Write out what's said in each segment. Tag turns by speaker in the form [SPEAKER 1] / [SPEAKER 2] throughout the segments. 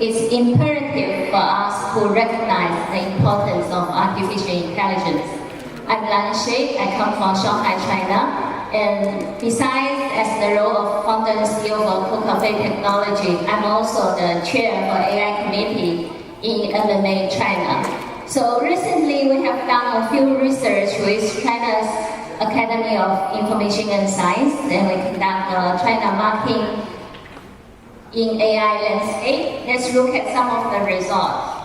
[SPEAKER 1] it's imperative for us to recognize the importance of artificial intelligence. I'm Lan Shi, I come from Shanghai, China. And besides as the role of founder and CEO of Cocafe Technology, I'm also the chair for AI committee in MMA China. So recently we have done a few research with China's Academy of Information and Science, and we conduct China marketing in AI landscape. Let's look at some of the results.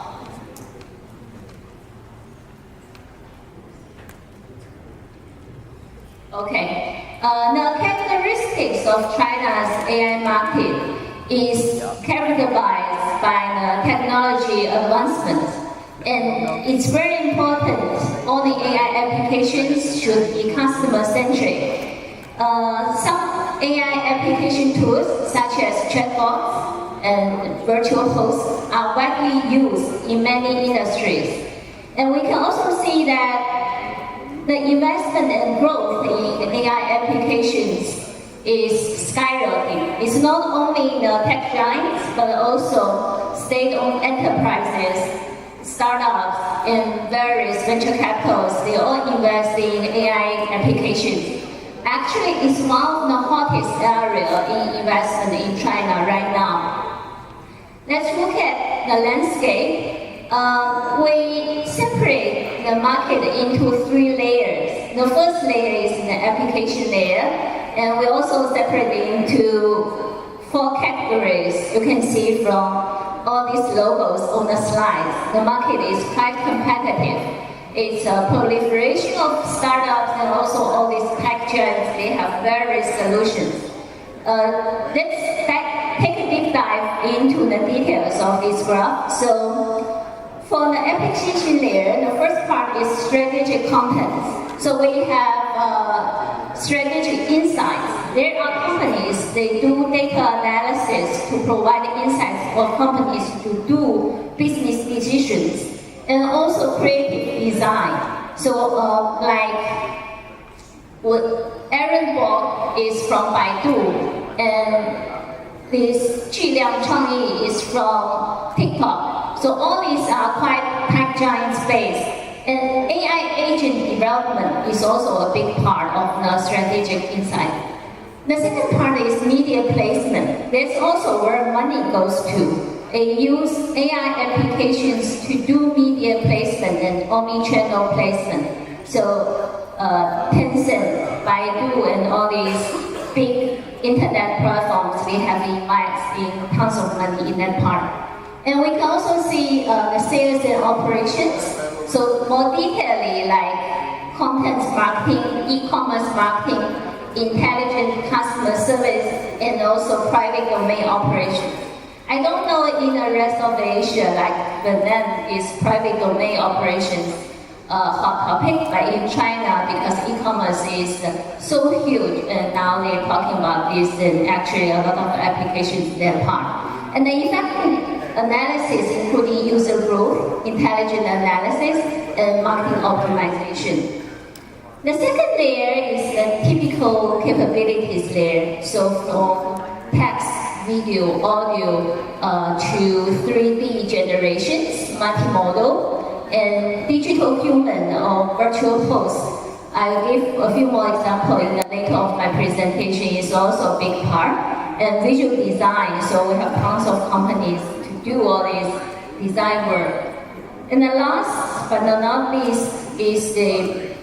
[SPEAKER 1] Okay. The characteristics of China's AI market is characterized by the technology advancement, and it's very important all the AI applications should be customer-centric. Some AI application tools such as chatbots and virtual hosts are widely used in many industries. And we can also see that the investment and growth in AI applications is skyrocketing. It's not only the tech giants, but also state-owned enterprises, startups, and various venture capitals. They all invest in AI applications. Actually, it's one of the hottest areas in investment in China right now. Let's look at the landscape. We separate the market into 3 layers. The first layer is the application layer, and we also separate it into 4 categories. You can see from all these logos on the slides. The market is quite competitive. It's a proliferation of startups and also all these tech giants. They have various solutions. Let's take a deep dive into the details of this graph. So, for the application layer, the first part is strategic content. So we have strategic insights. There are companies, they do data analysis to provide insights for companies to do business decisions, and also creative design. So Aaron Borg is from Baidu, and this Zhiliang Changyi is from TikTok. So all these are quite tech giant space. And AI agent development is also a big part of the strategic insight. The second part is media placement. That's also where money goes to. They use AI applications to do media placement and omni-channel placement. So Tencent, Baidu, and all these big internet platforms, they have invested tons of money in that part. And we can also see the sales and operations. So more detailedly, like content marketing, e-commerce marketing, intelligent customer service, and also private domain operations. I don't know in the rest of Asia, like Vietnam is private domain operations hot topic, but in China, because e-commerce is so huge, and now they're talking about this, and actually a lot of applications in that part. And the effective analysis, including user growth, intelligent analysis, and marketing optimization. The second layer is the typical capabilities layer. So from text, video, audio, to 3D generations, multimodal, and digital human or virtual host. I'll give a few more examples in the later of my presentation. Is also a big part. And visual design, so we have tons of companies do all this design work. And the last but not least is the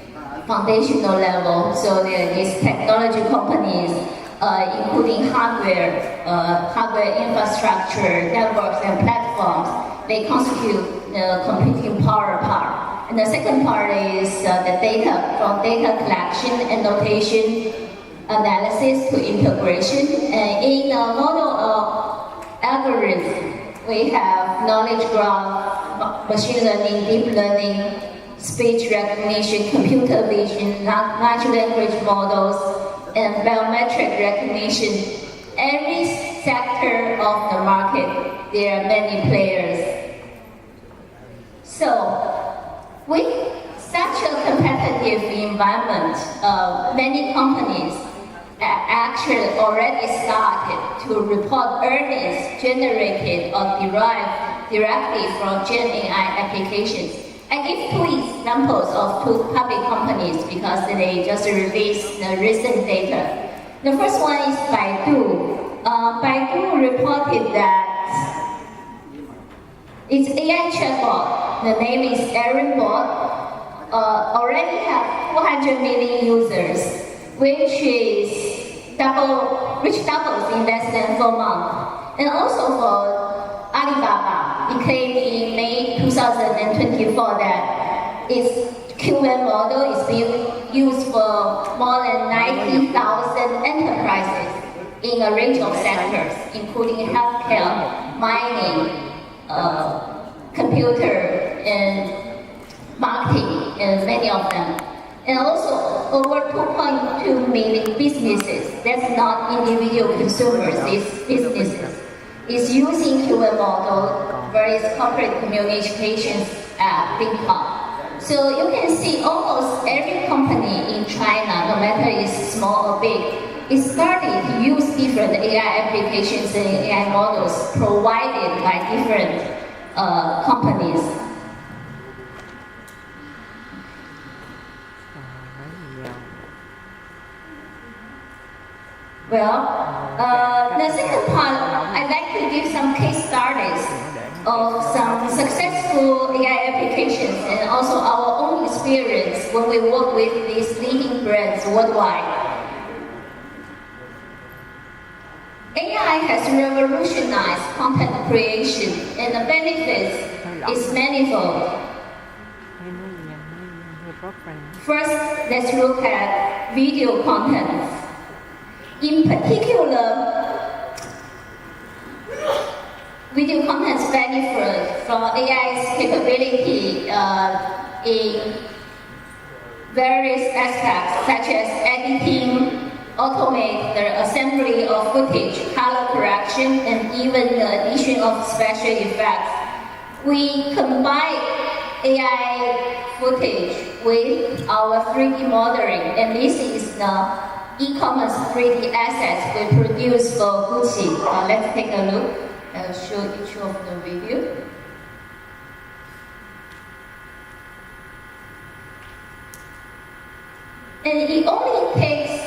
[SPEAKER 1] foundational level. So there are these technology companies, including hardware infrastructure, networks, and platforms. They constitute the computing power part. And the second part is the data, from data collection and notation, analysis to integration. And in the model of algorithm, we have knowledge graph, machine learning, deep learning, speech recognition, computer vision, large language models, and biometric recognition. Every sector of the market, there are many players. So, with such a competitive environment, many companies actually already started to report earnings generated or derived directly from Gen AI applications. I give two examples of two public companies because they just released the recent data. The first one is Baidu. Baidu reported that its AI chatbot, the name is Aaron Bot, already have 200 million users, which doubles in less than 4 months. And also for Alibaba, it claimed in May 2024 that its Q1 model is being used for more than 90,000 enterprises in a range of sectors, including healthcare, mining, computer, and marketing, and many of them. And also, over 2.2 million businesses, that's not individual consumers, it's businesses, is using Q1 model, various corporate communications app, TikTok. So you can see almost every company in China, no matter it's small or big, is starting to use different AI applications and AI models provided by different companies. Well, the second part, I'd like to give some case studies of some successful AI applications and also our own experience when we work with these leading brands worldwide. AI has revolutionized content creation and the benefits is manifold. First, let's look at video content. In particular, video contents benefit from AI's capability in various aspects, such as editing, automate the assembly of footage, color correction, and even the addition of special effects. We combine AI footage with our 3D modeling, and this is the e-commerce 3D assets we produce for Gucci. Let's take a look. I'll show each of the video. And it only takes,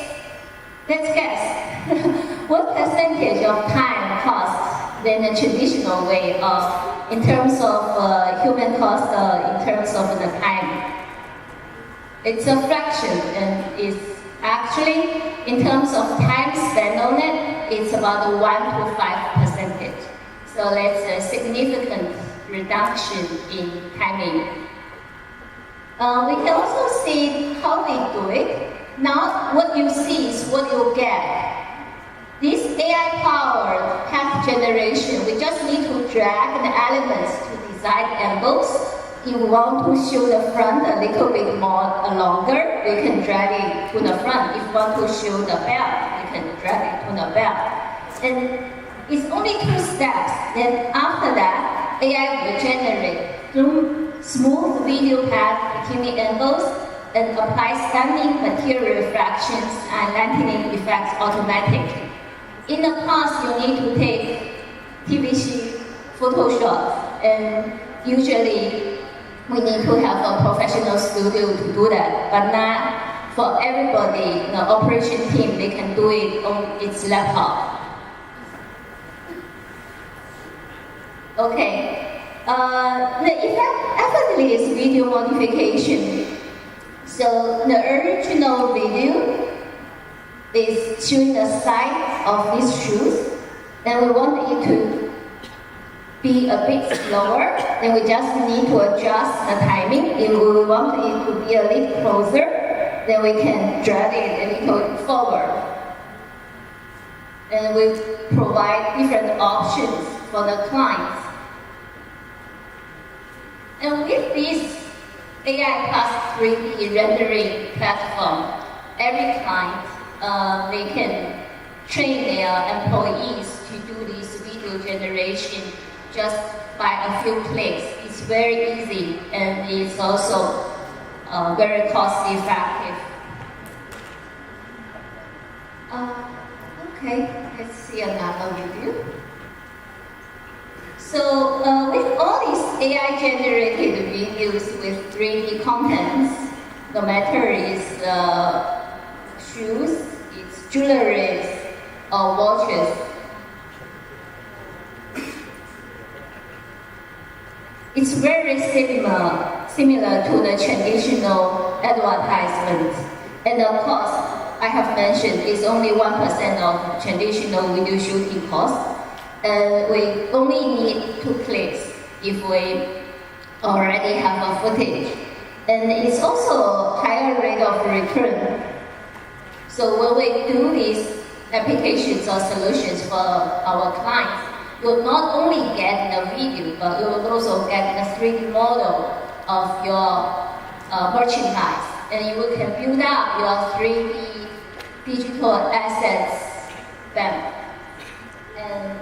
[SPEAKER 1] let's guess, what percentage of time costs than the traditional way of, in terms of human cost, in terms of the time. It's a fraction, and it's actually, in terms of time spent on it, it's about 1 to 5%. So that's a significant reduction in timing. We can also see how we do it. Now, what you see is what you get. This AI-powered path generation, we just need to drag the elements to desired angles. If we want to show the front a little bit more longer, we can drag it to the front. If we want to show the belt, we can drag it to the belt. And it's only 2 steps. Then after that, AI will generate smooth video path between angles and apply stunning material refractions and lightening effects automatically. In the past, you need to take TVC Photoshop, and usually we need to have a professional studio to do that. But now, for everybody, the operation team, they can do it on its laptop. Okay, the effortless video modification. So the original video is showing the size of these shoes, and we want it to be a bit slower, then we just need to adjust the timing. If we want it to be a little closer, then we can drag it a little forward. And we provide different options for the clients. And with this AI plus 3D rendering platform, every client, they can train their employees to do this video generation just by a few clicks. It's very easy, and it's also very cost effective. Okay, let's see another video. So with all these AI generated videos with 3D contents, no matter it's shoes, it's jewelry, or watches, it's very similar to the traditional advertisement. And of course, I have mentioned it's only 1% of traditional video shooting cost. And we only need 2 clicks if we already have a footage. And it's also higher rate of return. So when we do these applications or solutions for our clients, you'll not only get the video, but you will also get the 3D model of your merchandise. And you can build up your 3D digital assets bank. And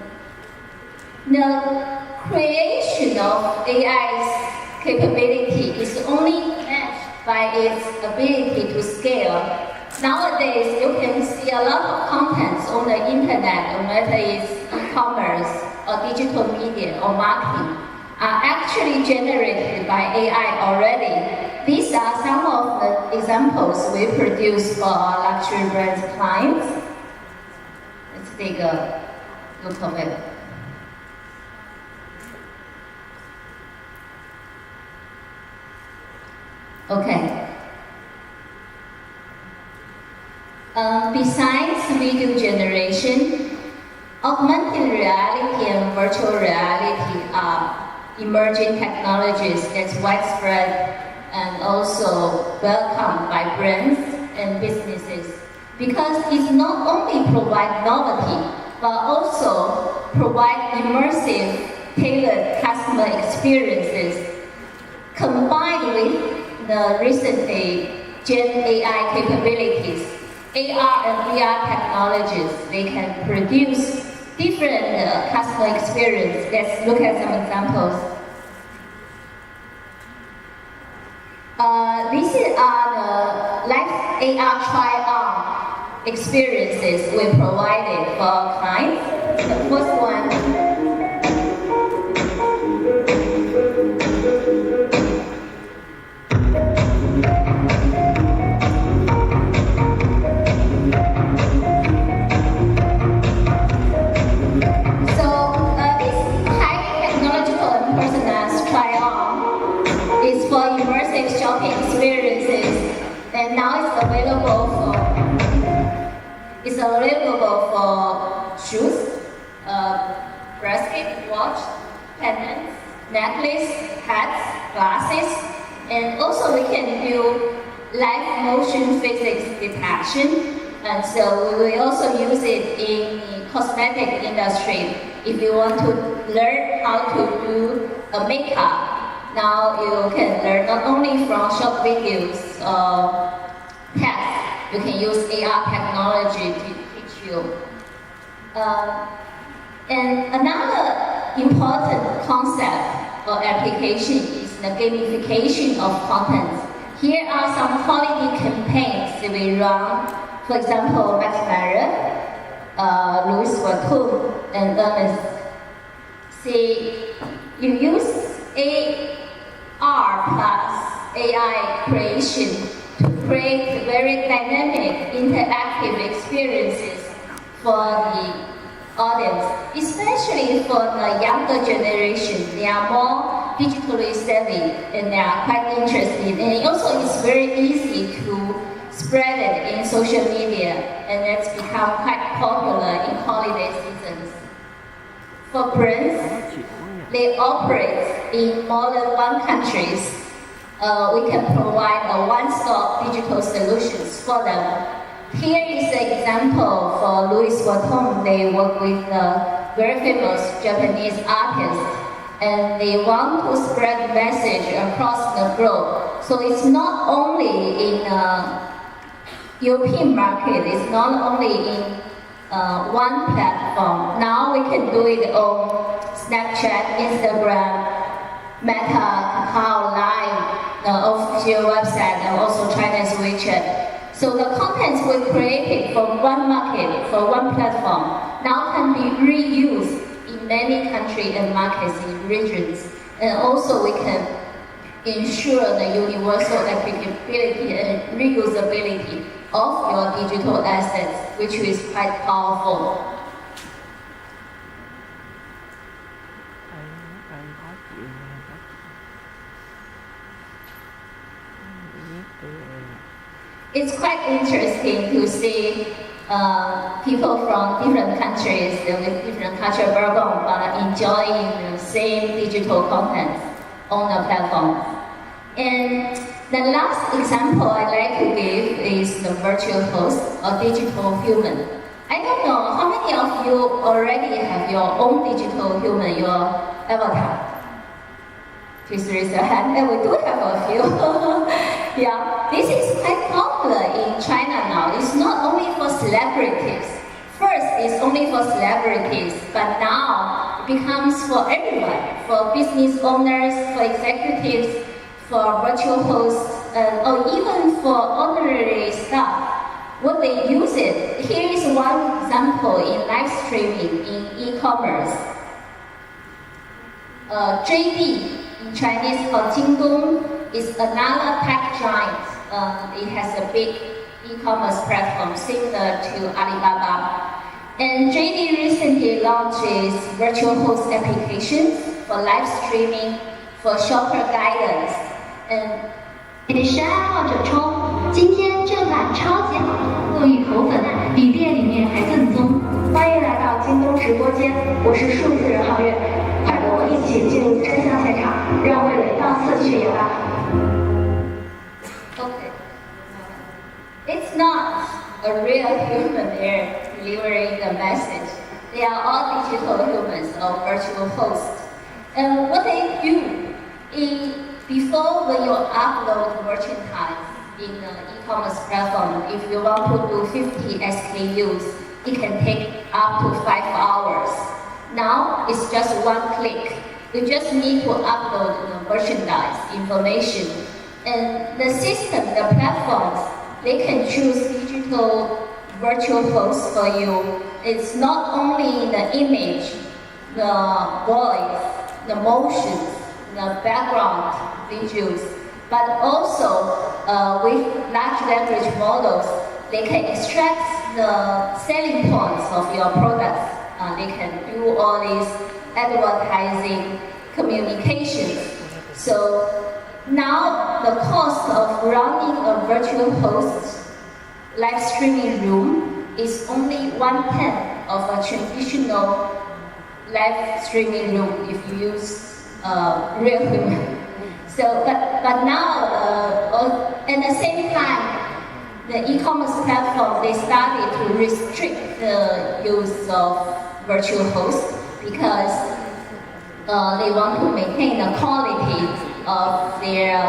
[SPEAKER 1] the creation of AI's capability is only matched by its ability to scale. Nowadays, you can see a lot of contents on the internet, no matter it's e-commerce or digital media or marketing, are actually generated by AI already. These are some of the examples we produce for our luxury brands clients. Let's take a look of it. Okay. Besides video generation, augmented reality and virtual reality are emerging technologies that's widespread and also welcomed by brands and businesses, because it not only provides novelty, but also provide immersive, tailored customer experiences. Combined with the recently Gen AI capabilities, AR and VR technologies, they can produce different customer experience. Let's look at some examples. These are the live AR try-on experiences we provided for our clients. The first one. Shopping experiences, and now it's available for shoes, bracelet, watch, pendants, necklace, hats, glasses, and also we can do live motion physics detection, and so we will also use it in the cosmetic industry. If you want to learn how to do a makeup, now you can learn not only from short videos or tests, you can use AR technology to teach you. And another important concept or application is the gamification of content. Here are some quality campaigns that we run. For example, Max Mara, Louis Vuitton, and Hermes. See, you use AR plus AI creation to create very dynamic, interactive experiences for the audience, especially for the younger generation. They are more digitally savvy and they are quite interested. And also it's very easy to spread it in social media, and it's become quite popular in holiday seasons. For brands, they operate in more than 1 country. We can provide a one-stop digital solutions for them. Here is an example for Louis Vuitton. They work with a very famous Japanese artist, and they want to spread the message across the globe. So it's not only in European market, it's not only in one platform. Now we can do it on Snapchat, Instagram, Meta, Kakao Live, the official website, and also China's WeChat. So the contents we created for one market, for one platform, now can be reused in many countries and markets in regions. And also we can ensure the universal applicability and reusability of your digital assets, which is quite powerful. It's quite interesting to see people from different countries with different cultural background but enjoying the same digital content on the platform. And the last example I'd like to give is the virtual host or digital human. I don't know how many of you already have your own digital human, your avatar. Please raise your hand, and we do have a few. Yeah, this is quite popular in China now. It's not only for celebrities. First, it's only for celebrities, but now it becomes for everyone, for business owners, for executives, for virtual hosts, or even for ordinary staff. What they use it. Here is one example in live streaming in e-commerce. JD. In Chinese called Jingdong is another tech giant. It has a big e-commerce platform similar to Alibaba. And JD recently launched its virtual host application for live streaming, for shopper guidance. And
[SPEAKER 2] 给神爱好者冲！今天这款超级好，过于口粉，比店里面还正宗。欢迎来到京东直播间，我是数字人皓月。 快跟我一起进入真相现场，让味蕾到此去也吧。
[SPEAKER 1] Okay. It's not a real human there delivering the message. They are all digital humans or virtual hosts. And what they do before when you upload merchandise in an e-commerce platform, if you want to do 50 SKUs, it can take up to 5 hours. Now it's just one click. You just need to upload the merchandise information. And the system, the platforms, they can choose digital virtual hosts for you. It's not only the image, the voice, the motions, the background visuals, but also with large language models, they can extract the selling points of your products. They can do all these advertising communications. So now the cost of running a virtual host live streaming room is only 1/10 of a traditional live streaming room if you use real human. So, but now, at the same time, the e-commerce platform, they started to restrict the use of virtual hosts because they want to maintain the quality of their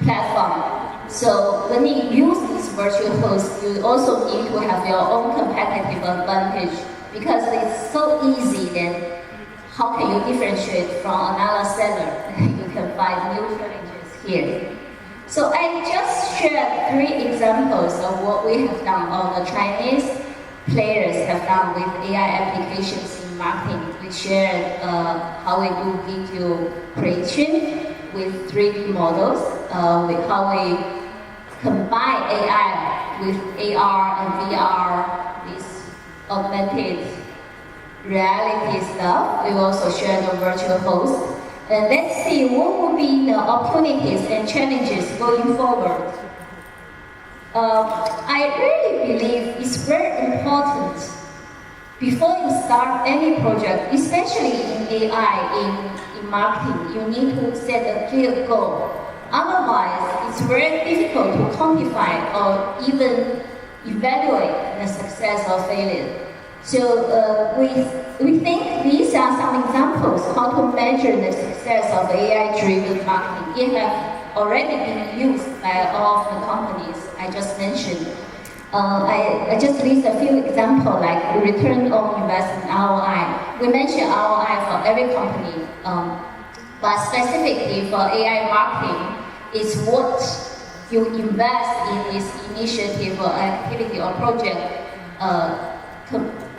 [SPEAKER 1] platform. So when you use these virtual hosts, you also need to have your own competitive advantage because it's so easy then how can you differentiate from another seller? You can find new challenges here. So I just shared 3 examples of what we have done, or the Chinese players have done with AI applications in marketing. We shared how we do video creation with 3D models, with how we combine AI with AR and VR, this augmented reality stuff. We also share the virtual host. And let's see what will be the opportunities and challenges going forward. I really believe it's very important before you start any project, especially in AI, in marketing, you need to set a clear goal. Otherwise, it's very difficult to quantify or even evaluate the success or failure. So we think these are some examples how to measure the success of AI-driven marketing. It has already been used by all of the companies I just mentioned. I just list a few examples like return on investment ROI. We mentioned ROI for every company, but specifically for AI marketing, it's what you invest in this initiative or activity or project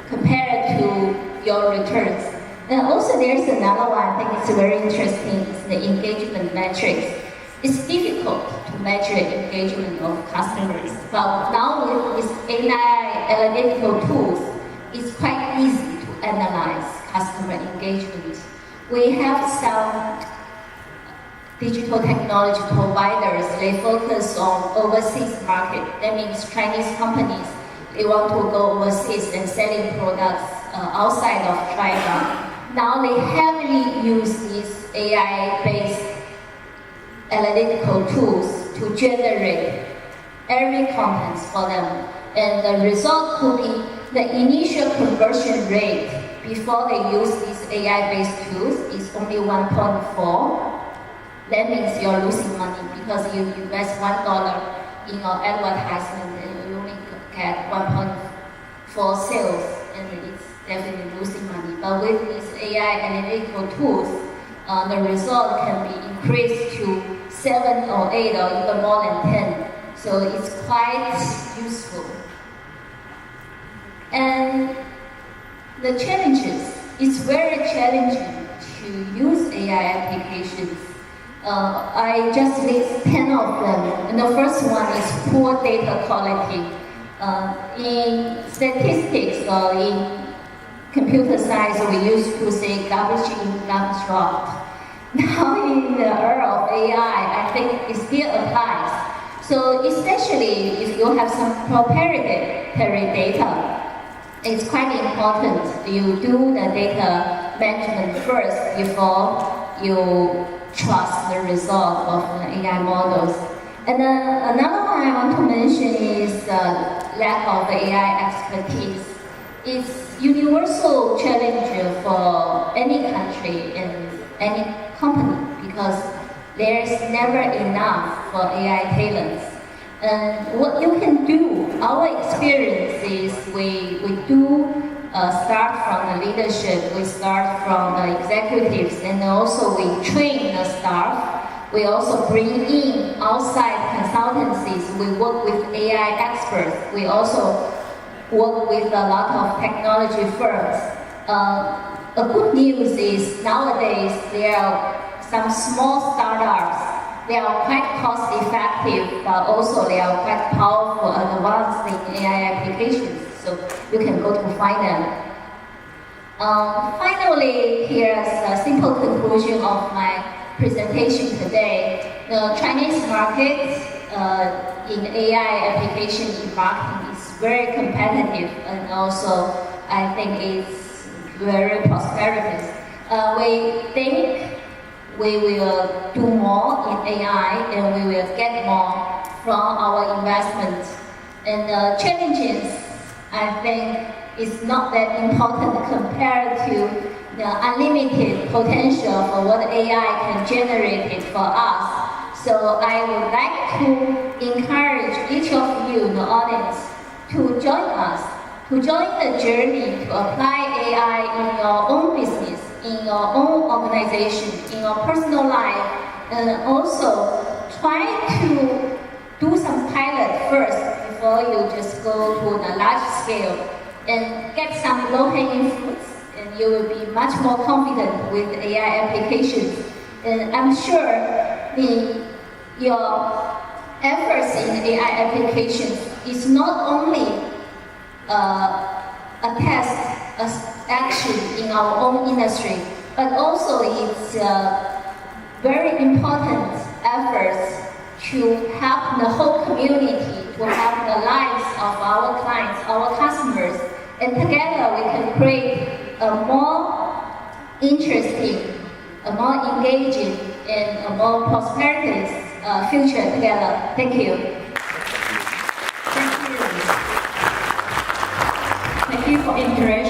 [SPEAKER 1] compared to your returns. And also there's another one I think it's very interesting, is the engagement metrics. It's difficult to measure engagement of customers, but now with these AI analytical tools, it's quite easy to analyze customer engagement. We have some digital technology providers, they focus on overseas market. That means Chinese companies, they want to go overseas and selling products outside of China. Now they heavily use these AI-based analytical tools to generate every content for them. And the result could be the initial conversion rate before they use these AI-based tools is only 1.4. That means you're losing money because you invest $1 in your advertisement and you only get 1.4 sales, and it's definitely losing money. But with these AI analytical tools, the result can be increased to 7 or 8 or even more than 10. So it's quite useful. And the challenges, it's very challenging to use AI applications. I just list 10 of them. And the first one is poor data quality. In statistics or in computer science, we used to say garbage in, garbage out. Now in the era of AI, I think it still applies. So especially if you have some proprietary data, it's quite important you do the data management first before you trust the result of the AI models. And then another one I want to mention is lack of AI expertise. It's universal challenge for any country and any company because there's never enough for AI talents. And what you can do, our experience is we do start from the leadership, we start from the executives, and also we train the staff. We also bring in outside consultancies. We work with AI experts. We also work with a lot of technology firms. A good news is nowadays there are some small startups. They are quite cost effective, but also they are quite powerful and advanced in AI applications. So you can go to find them. Finally, here's a simple conclusion of my presentation today. The Chinese market in AI application in marketing is very competitive, and also I think it's very prosperous. We think we will do more in AI and we will get more from our investment. And the challenges, I think, is not that important compared to the unlimited potential for what AI can generate it for us. So I would like to encourage each of you in the audience to join us, to join the journey to apply AI in your own business, in your own organization, in your personal life, and also try to do some pilot first before you just go to the large scale and get some low-hanging fruits, and you will be much more confident with AI applications. And I'm sure your efforts in AI applications is not only a test, an action in our own industry, but also it's very important efforts to help the whole community, to help the lives of our clients, our customers, and together we can create a more interesting, a more engaging, and a more prosperous future together. Thank you.
[SPEAKER 3] Thank you for interaction.